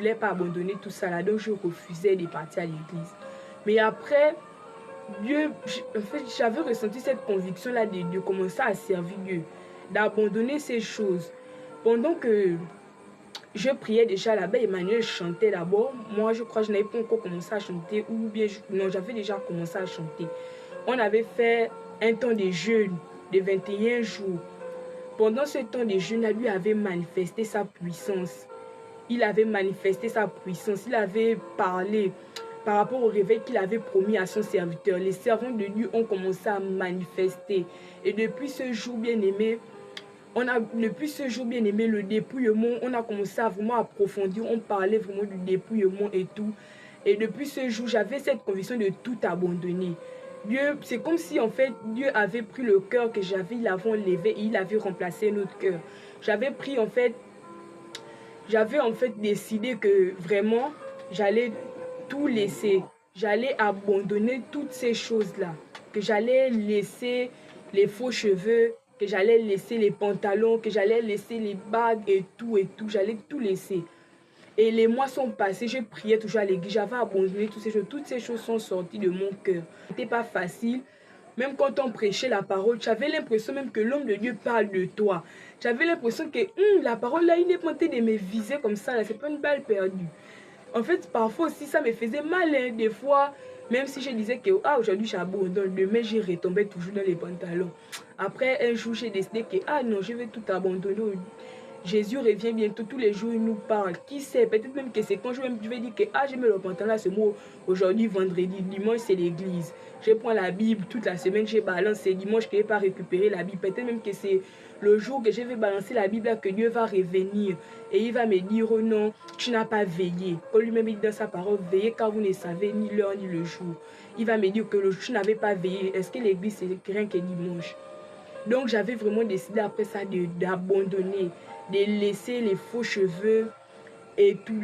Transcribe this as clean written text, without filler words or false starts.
voulais pas abandonner tout ça là, donc je refusais de partir à l'église. Mais après, Dieu, en fait, j'avais ressenti cette conviction là de commencer à servir Dieu, d'abandonner ces choses. Pendant que je priais déjà là-bas, Emmanuel chantait d'abord. Moi, je crois que je n'avais pas encore commencé à chanter, ou bien, non, j'avais déjà commencé à chanter. On avait fait un temps de jeûne de 21 jours. Pendant ce temps de jeûne, lui avait manifesté sa puissance. Il avait manifesté sa puissance. Il avait parlé par rapport au réveil qu'il avait promis à son serviteur. Les servants de Dieu ont commencé à manifester. Et depuis ce jour bien-aimé, le dépouillement, on a commencé à vraiment approfondir. On parlait vraiment du dépouillement et tout. Et depuis ce jour, j'avais cette conviction de tout abandonner. Dieu, c'est comme si en fait Dieu avait pris le cœur que j'avais, il l'avait enlevé et il avait remplacé notre cœur. J'avais en fait décidé que vraiment j'allais tout laisser. J'allais abandonner toutes ces choses-là. Que j'allais laisser les faux cheveux, que j'allais laisser les pantalons, que j'allais laisser les bagues et tout. J'allais tout laisser. Et les mois sont passés, je priais toujours à l'église, j'avais abandonné toutes ces choses. Toutes ces choses sont sorties de mon cœur. C'était pas facile. Même quand on prêchait la parole, j'avais l'impression même que l'homme de Dieu parle de toi. J'avais l'impression que la parole là, il est monté de me viser comme ça, là, c'est pas une balle perdue. En fait, parfois aussi, ça me faisait mal, hein. Des fois, même si je disais que aujourd'hui j'abandonne, demain j'y retombais toujours dans les pantalons. Après, un jour, j'ai décidé que non, je vais tout abandonner. Jésus revient bientôt, tous les jours il nous parle. Qui sait, peut-être même que c'est quand je vais dire que je mets le pantalon à ce mot. Aujourd'hui, vendredi, dimanche, c'est l'église. Je prends la Bible toute la semaine, je balance. C'est dimanche que je ne vais pas récupérer la Bible. Peut-être même que c'est le jour que je vais balancer la Bible là, que Dieu va revenir. Et il va me dire, oh non, tu n'as pas veillé. Paul lui-même dit dans sa parole, veillez car vous ne savez ni l'heure ni le jour. Il va me dire que tu n'avais pas veillé. Est-ce que l'église c'est rien que dimanche? Donc j'avais vraiment décidé après ça d'abandonner, de laisser les faux cheveux et tout.